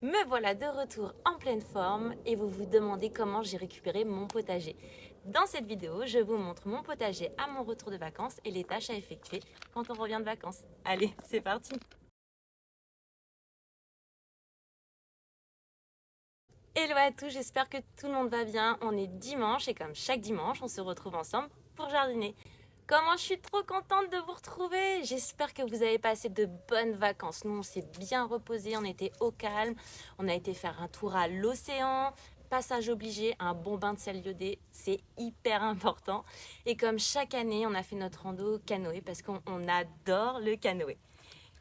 Me voilà de retour en pleine forme et vous vous demandez comment j'ai récupéré mon potager. Dans cette vidéo, je vous montre mon potager à mon retour de vacances et les tâches à effectuer quand on revient de vacances. Allez, c'est parti! Hello à tous, j'espère que tout le monde va bien. On est dimanche et comme chaque dimanche, on se retrouve ensemble pour jardiner. Comment je suis trop contente de vous retrouver. J'espère que vous avez passé de bonnes vacances. Nous, on s'est bien reposé, on était au calme. On a été faire un tour à l'océan. Passage obligé, un bon bain de sel iodé, c'est hyper important. Et comme chaque année, on a fait notre rando canoë parce qu'on adore le canoë.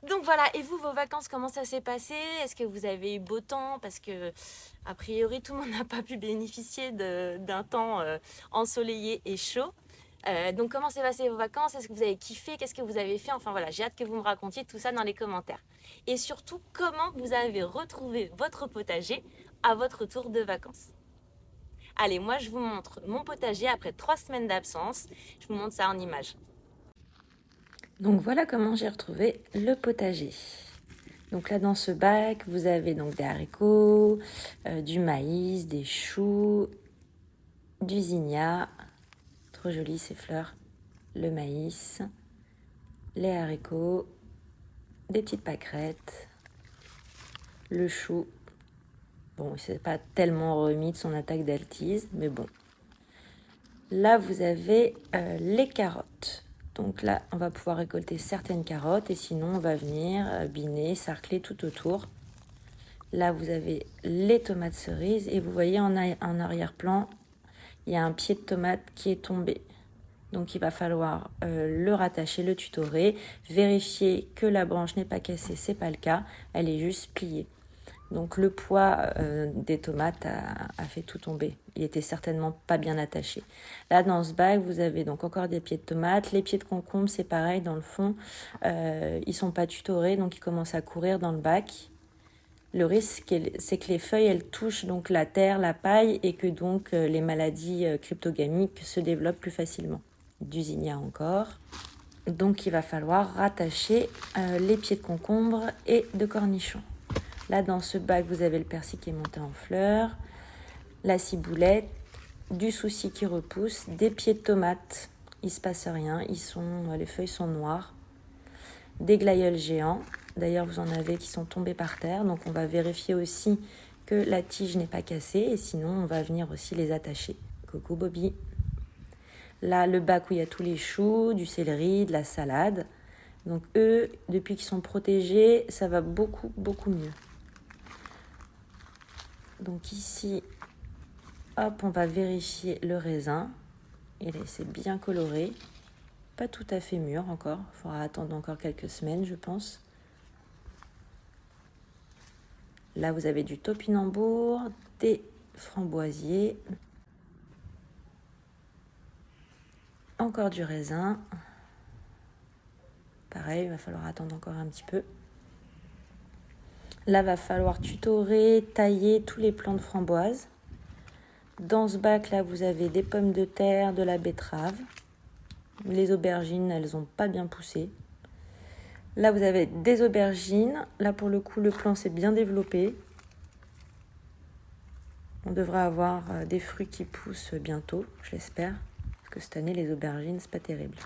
Donc voilà, et vous, vos vacances, comment ça s'est passé? Est-ce que vous avez eu beau temps? Parce que, a priori, tout le monde n'a pas pu bénéficier d'un temps ensoleillé et chaud. Donc comment s'est passé vos vacances? Est-ce que vous avez kiffé? Qu'est-ce que vous avez fait? Enfin voilà, j'ai hâte que vous me racontiez tout ça dans les commentaires. Et surtout, comment vous avez retrouvé votre potager à votre retour de vacances? Allez, moi je vous montre mon potager après 3 semaines d'absence. Je vous montre ça en images. Donc voilà comment j'ai retrouvé le potager. Donc là dans ce bac, vous avez donc des haricots, du maïs, des choux, du zinnia, trop joli ces fleurs, le maïs, les haricots, des petites pâquerettes, le chou. Bon, il s'est pas tellement remis de son attaque d'altise, mais bon. Là, vous avez les carottes. Donc là, on va pouvoir récolter certaines carottes et sinon, on va venir biner, sarcler tout autour. Là, vous avez les tomates cerises et vous voyez en arrière-plan, il y a un pied de tomate qui est tombé. Donc, il va falloir le rattacher, le tutorer, vérifier que la branche n'est pas cassée, c'est pas le cas, elle est juste pliée. Donc, le poids des tomates a fait tout tomber. Il était certainement pas bien attaché. Là, dans ce bac, vous avez donc encore des pieds de tomates. Les pieds de concombre, c'est pareil, dans le fond, ils sont pas tutorés, donc ils commencent à courir dans le bac. Le risque, c'est que les feuilles, elles touchent donc la terre, la paille, et que donc les maladies cryptogamiques se développent plus facilement. Du zinnia encore. Donc il va falloir rattacher les pieds de concombre et de cornichons. Là, dans ce bac, vous avez le persil qui est monté en fleurs, la ciboulette, du souci qui repousse, des pieds de tomates. Il ne se passe rien, les feuilles sont noires. Des glaïeuls géants. D'ailleurs, vous en avez qui sont tombés par terre. Donc, on va vérifier aussi que la tige n'est pas cassée. Et sinon, on va venir aussi les attacher. Coucou Bobby. Là, le bac où il y a tous les choux, du céleri, de la salade. Donc, eux, depuis qu'ils sont protégés, ça va beaucoup, beaucoup mieux. Donc ici, hop, on va vérifier le raisin. Et là, c'est bien coloré. Pas tout à fait mûr encore. Il faudra attendre encore quelques semaines, je pense. Là, vous avez du topinambour, des framboisiers, encore du raisin. Pareil, il va falloir attendre encore un petit peu. Là, il va falloir tutorer, tailler tous les plants de framboises. Dans ce bac-là, vous avez des pommes de terre, de la betterave. Les aubergines, elles n'ont pas bien poussé. Là, vous avez des aubergines. Là, pour le coup, le plant s'est bien développé. On devrait avoir des fruits qui poussent bientôt, je l'espère. Parce que cette année, les aubergines, c'est pas terrible.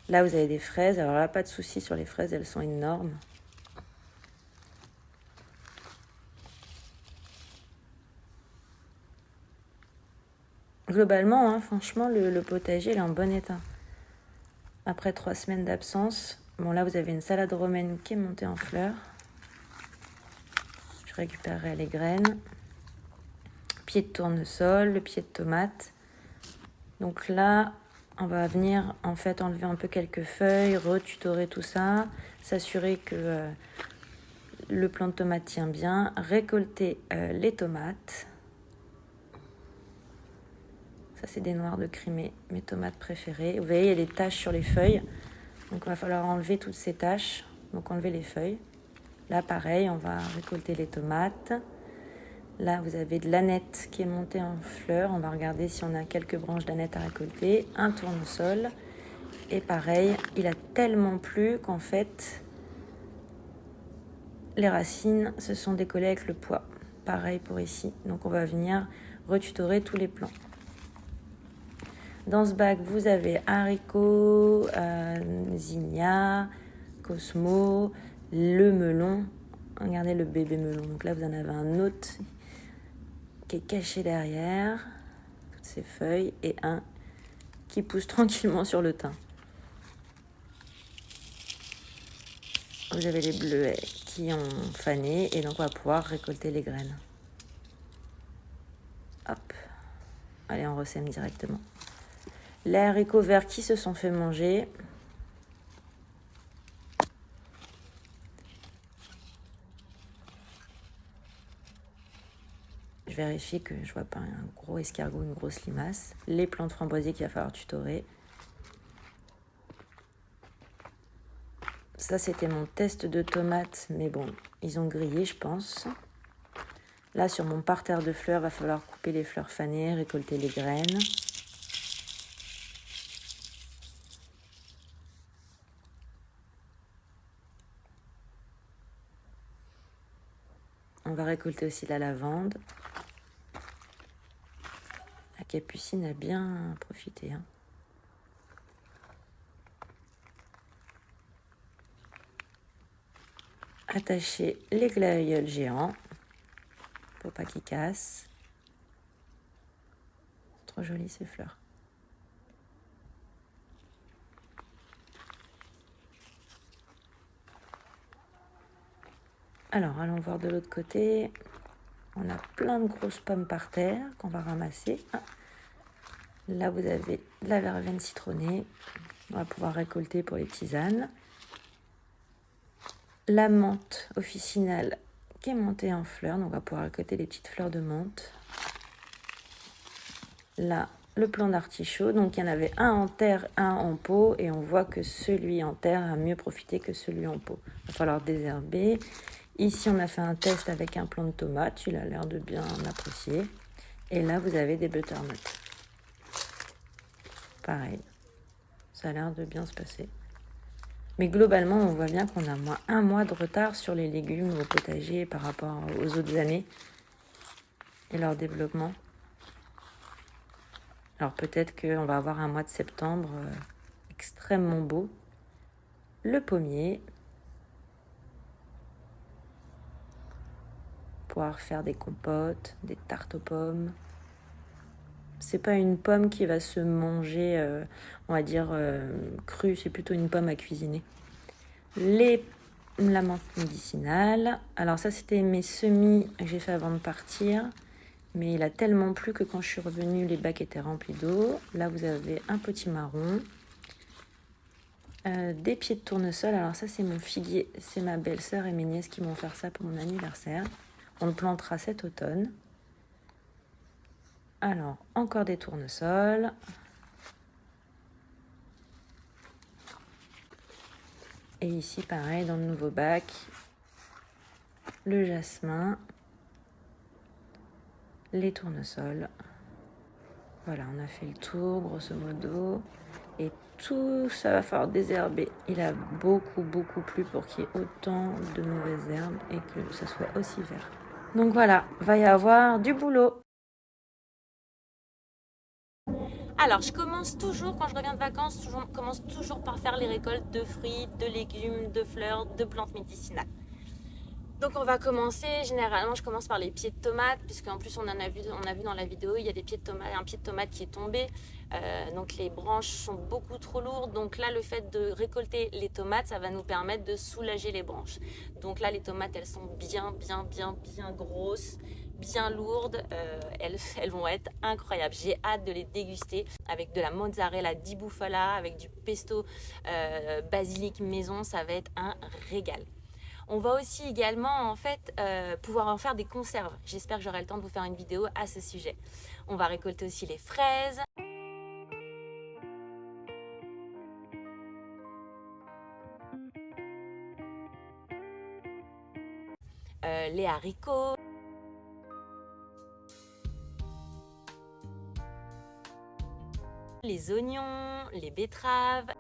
Là, vous avez des fraises. Alors là, pas de souci sur les fraises, elles sont énormes. Globalement, franchement, le potager, il est en bon état. Après 3 semaines d'absence, bon là, vous avez une salade romaine qui est montée en fleurs. Je récupérerai les graines. Pied de tournesol, le pied de tomate. Donc là, on va venir en fait enlever un peu quelques feuilles, retutorer tout ça, s'assurer que le plant de tomate tient bien, récolter les tomates. Ça, c'est des noirs de Crimée, mes tomates préférées. Vous voyez, il y a des taches sur les feuilles. Donc, il va falloir enlever toutes ces taches. Donc, enlever les feuilles. Là, pareil, on va récolter les tomates. Là, vous avez de l'aneth qui est montée en fleurs. On va regarder si on a quelques branches d'aneth à récolter. Un tournesol. Et pareil, il a tellement plu qu'en fait, les racines se sont décollées avec le poids. Pareil pour ici. Donc on va venir retutorer tous les plants. Dans ce bac, vous avez haricots, zinnia, cosmo, le melon. Regardez le bébé melon. Donc là, vous en avez un autre qui est caché derrière toutes ces feuilles et un qui pousse tranquillement sur le thym. Vous avez les bleuets qui ont fané et donc on va pouvoir récolter les graines. Hop. Allez, on ressème directement. Les haricots verts qui se sont fait manger. Je vérifie que je vois pas un gros escargot, une grosse limace. Les plantes framboisiers qu'il va falloir tutorer. Ça, c'était mon test de tomates, mais bon, ils ont grillé, je pense. Là, sur mon parterre de fleurs, il va falloir couper les fleurs fanées, récolter les graines. On va récolter aussi la lavande. La capucine a bien profité. Attacher les glaïeuls géants pour pas qu'ils cassent. Trop jolies ces fleurs. Alors, allons voir de l'autre côté. On a plein de grosses pommes par terre qu'on va ramasser. Là, vous avez de la verveine citronnée. On va pouvoir récolter pour les tisanes. La menthe officinale qui est montée en fleurs. Donc, on va pouvoir récolter les petites fleurs de menthe. Là, le plant d'artichaut. Donc, il y en avait un en terre, un en pot. Et on voit que celui en terre a mieux profité que celui en pot. Il va falloir désherber. Ici, on a fait un test avec un plant de tomate. Il a l'air de bien apprécier. Et là, vous avez des butternuts. Pareil. Ça a l'air de bien se passer. Mais globalement, on voit bien qu'on a un mois de retard sur les légumes au potager par rapport aux autres années et leur développement. Alors peut-être qu'on va avoir un mois de septembre extrêmement beau. Le pommier. Pouvoir faire des compotes, des tartes aux pommes. C'est pas une pomme qui va se manger, on va dire, crue. C'est plutôt une pomme à cuisiner. La menthe médicinale. Alors ça, c'était mes semis que j'ai fait avant de partir. Mais il a tellement plu que quand je suis revenue, les bacs étaient remplis d'eau. Là, vous avez un potimarron. Des pieds de tournesol. Alors ça, c'est mon figuier. C'est ma belle-sœur et mes nièces qui m'ont offert ça pour mon anniversaire. On le plantera cet automne. Alors, encore des tournesols. Et ici, pareil, dans le nouveau bac, le jasmin, les tournesols. Voilà, on a fait le tour, grosso modo. Et tout ça va falloir désherber. Il a beaucoup plu pour qu'il y ait autant de mauvaises herbes et que ça soit aussi vert. Donc voilà, va y avoir du boulot. Alors, je commence toujours, quand je reviens de vacances, je commence toujours par faire les récoltes de fruits, de légumes, de fleurs, de plantes médicinales. Donc on va commencer, généralement je commence par les pieds de tomates, puisqu'en plus on a vu dans la vidéo, il y a des pieds de tomates, un pied de tomate qui est tombé, donc les branches sont beaucoup trop lourdes, donc là le fait de récolter les tomates, ça va nous permettre de soulager les branches. Donc là les tomates elles sont bien grosses, bien lourdes, elles vont être incroyables. J'ai hâte de les déguster avec de la mozzarella di bufala, avec du pesto basilic maison, ça va être un régal. On va aussi également en fait pouvoir en faire des conserves. J'espère que j'aurai le temps de vous faire une vidéo à ce sujet. On va récolter aussi les fraises. Les haricots. Les oignons, les betteraves.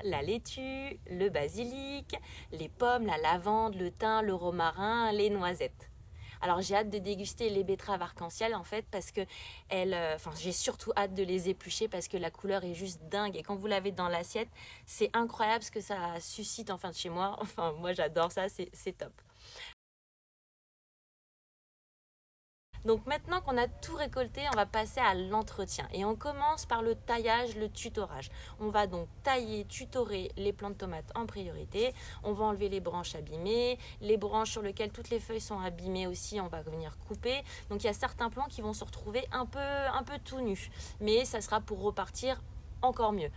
la laitue, le basilic, les pommes, la lavande, le thym, le romarin, les noisettes. Alors j'ai hâte de déguster les betteraves arc-en-ciel en fait parce que j'ai surtout hâte de les éplucher parce que la couleur est juste dingue et quand vous l'avez dans l'assiette, c'est incroyable ce que ça suscite enfin chez moi. Enfin moi j'adore ça, c'est top. Donc maintenant qu'on a tout récolté, on va passer à l'entretien. Et on commence par le taillage, le tutorage. On va donc tailler, tutorer les plants de tomates en priorité. On va enlever les branches abîmées. Les branches sur lesquelles toutes les feuilles sont abîmées aussi, on va venir couper. Donc il y a certains plants qui vont se retrouver un peu tout nus. Mais ça sera pour repartir encore mieux.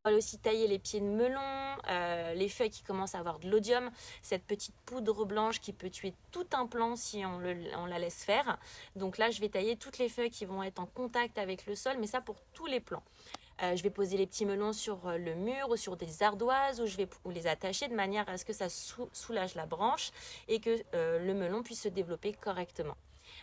On va aussi tailler les pieds de melon, les feuilles qui commencent à avoir de l'odium, cette petite poudre blanche qui peut tuer tout un plant si on la laisse faire. Donc là, je vais tailler toutes les feuilles qui vont être en contact avec le sol, mais ça pour tous les plants. Je vais poser les petits melons sur le mur ou sur des ardoises où je vais les attacher de manière à ce que ça soulage la branche et que le melon puisse se développer correctement.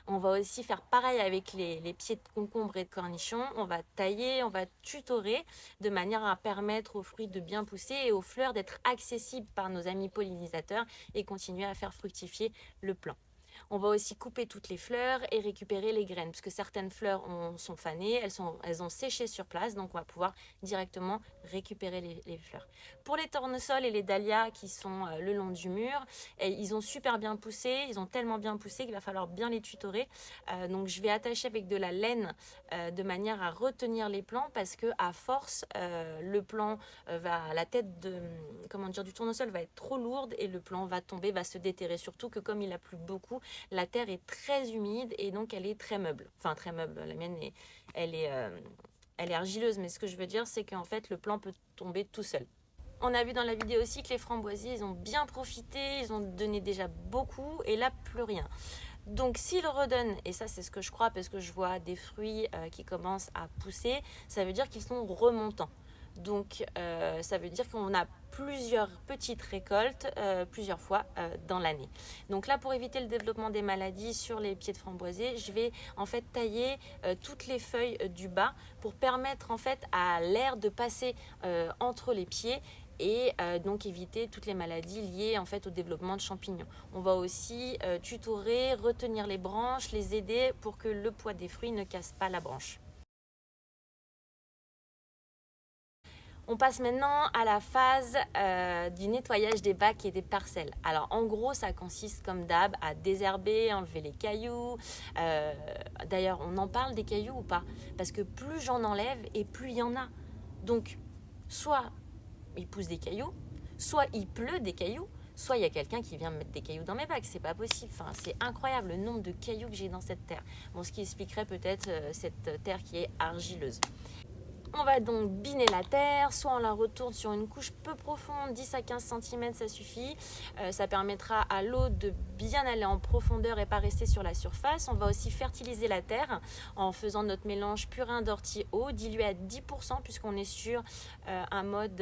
On va aussi faire pareil avec les pieds de concombre et de cornichons. On va tailler, on va tutorer de manière à permettre aux fruits de bien pousser et aux fleurs d'être accessibles par nos amis pollinisateurs et continuer à faire fructifier le plant. On va aussi couper toutes les fleurs et récupérer les graines parce que certaines fleurs sont fanées, elles ont séché sur place, donc on va pouvoir directement récupérer les fleurs. Pour les tournesols et les dahlias qui sont le long du mur, ils ont super bien poussé, ils ont tellement bien poussé qu'il va falloir bien les tutorer. Donc je vais attacher avec de la laine de manière à retenir les plants parce que à force, le plant la tête du tournesol va être trop lourde et le plant va tomber, va se déterrer. Surtout que comme il a plu beaucoup, la terre est très humide et donc elle est très meuble. Enfin très meuble, la mienne elle est argileuse, mais ce que je veux dire c'est qu'en fait le plant peut tomber tout seul. On a vu dans la vidéo aussi que les framboisiers, ils ont bien profité, ils ont donné déjà beaucoup et là plus rien. Donc s'ils redonnent, et ça c'est ce que je crois parce que je vois des fruits qui commencent à pousser, ça veut dire qu'ils sont remontants. Donc ça veut dire qu'on a plusieurs petites récoltes plusieurs fois dans l'année. Donc là, pour éviter le développement des maladies sur les pieds de framboisier, je vais en fait tailler toutes les feuilles du bas pour permettre en fait à l'air de passer entre les pieds et donc éviter toutes les maladies liées en fait au développement de champignons. On va aussi tutorer, retenir les branches, les aider pour que le poids des fruits ne casse pas la branche. On passe maintenant à la phase du nettoyage des bacs et des parcelles. Alors en gros, ça consiste comme d'hab à désherber, enlever les cailloux. D'ailleurs, on en parle des cailloux ou pas? Parce que plus j'en enlève et plus il y en a. Donc, soit il pousse des cailloux, soit il pleut des cailloux, soit il y a quelqu'un qui vient mettre des cailloux dans mes bacs. C'est pas possible. Enfin, c'est incroyable le nombre de cailloux que j'ai dans cette terre. Bon, ce qui expliquerait peut-être cette terre qui est argileuse. On va donc biner la terre, soit on la retourne sur une couche peu profonde, 10 à 15 cm ça suffit. Ça permettra à l'eau de bien aller en profondeur et pas rester sur la surface. On va aussi fertiliser la terre en faisant notre mélange purin d'ortie eau dilué à 10% puisqu'on est sur un mode,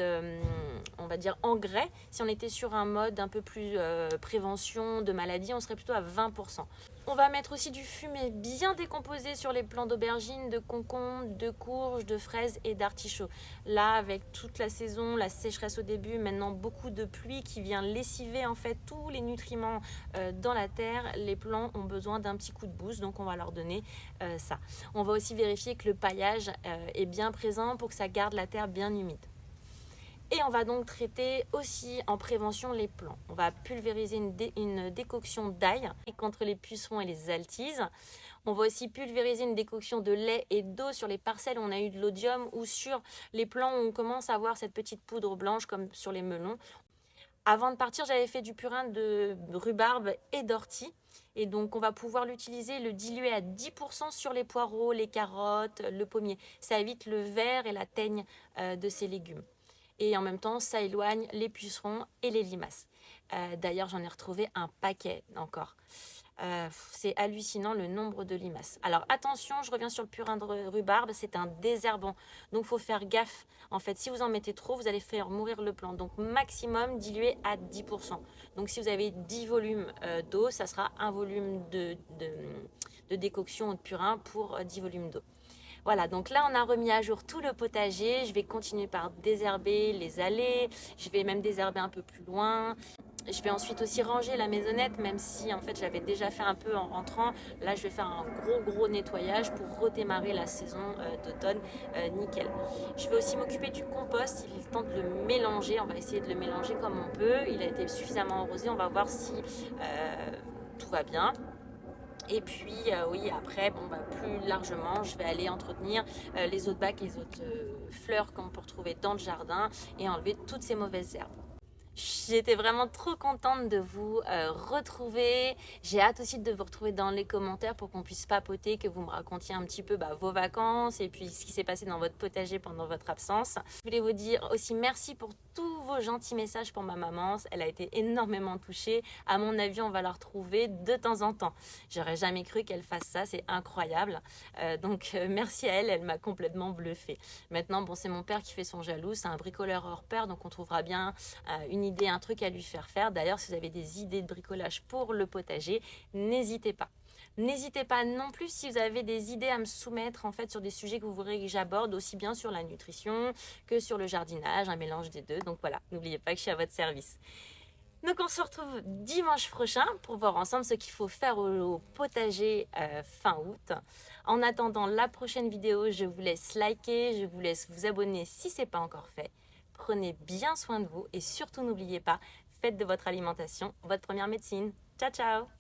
on va dire engrais. Si on était sur un mode un peu plus prévention de maladies, on serait plutôt à 20%. On va mettre aussi du fumier bien décomposé sur les plants d'aubergines, de concombres, de courges, de fraises et d'artichauts. Là, avec toute la saison, la sécheresse au début, maintenant beaucoup de pluie qui vient lessiver en fait tous les nutriments dans la terre, les plants ont besoin d'un petit coup de boost, donc on va leur donner ça. On va aussi vérifier que le paillage est bien présent pour que ça garde la terre bien humide. Et on va donc traiter aussi en prévention les plants. On va pulvériser une décoction d'ail contre les pucerons et les altises. On va aussi pulvériser une décoction de lait et d'eau sur les parcelles où on a eu de l'odium ou sur les plants où on commence à avoir cette petite poudre blanche comme sur les melons. Avant de partir, j'avais fait du purin de rhubarbe et d'ortie. Et donc, on va pouvoir l'utiliser, le diluer à 10% sur les poireaux, les carottes, le pommier. Ça évite le ver et la teigne de ces légumes. Et en même temps, ça éloigne les pucerons et les limaces. D'ailleurs, j'en ai retrouvé un paquet encore. C'est hallucinant le nombre de limaces. Alors attention, je reviens sur le purin de rhubarbe, c'est un désherbant. Donc il faut faire gaffe. En fait, si vous en mettez trop, vous allez faire mourir le plant. Donc maximum dilué à 10%. Donc si vous avez 10 volumes d'eau, ça sera un volume de décoction ou de purin pour 10 volumes d'eau. Voilà, donc là on a remis à jour tout le potager. Je vais continuer par désherber les allées. Je vais même désherber un peu plus loin. Je vais ensuite aussi ranger la maisonnette, même si en fait je l'avais déjà fait un peu en rentrant. Là je vais faire un gros nettoyage pour redémarrer la saison d'automne nickel. Je vais aussi m'occuper du compost. Il est temps de le mélanger. On va essayer de le mélanger comme on peut. Il a été suffisamment arrosé. On va voir si tout va bien. Et puis oui, après, plus largement, je vais aller entretenir les autres bacs, les autres fleurs qu'on peut retrouver dans le jardin et enlever toutes ces mauvaises herbes. J'étais vraiment trop contente de vous retrouver. J'ai hâte aussi de vous retrouver dans les commentaires pour qu'on puisse papoter, que vous me racontiez un petit peu vos vacances et puis ce qui s'est passé dans votre potager pendant votre absence. Je voulais vous dire aussi merci pour tous vos gentils messages pour ma maman. Elle a été énormément touchée. À mon avis, on va la retrouver de temps en temps. J'aurais jamais cru qu'elle fasse ça, c'est incroyable. Donc merci à elle, elle m'a complètement bluffée. Maintenant, c'est mon père qui fait son jaloux. C'est un bricoleur hors pair, donc on trouvera bien une idée, un truc à lui faire faire. D'ailleurs, si vous avez des idées de bricolage pour le potager, n'hésitez pas. N'hésitez pas non plus si vous avez des idées à me soumettre en fait sur des sujets que vous voudrez que j'aborde, aussi bien sur la nutrition que sur le jardinage, un mélange des deux. Donc voilà, n'oubliez pas que je suis à votre service. Donc on se retrouve dimanche prochain pour voir ensemble ce qu'il faut faire au potager fin août. En attendant la prochaine vidéo, je vous laisse liker, je vous laisse vous abonner si ce n'est pas encore fait. Prenez bien soin de vous et surtout n'oubliez pas, faites de votre alimentation votre première médecine. Ciao ciao!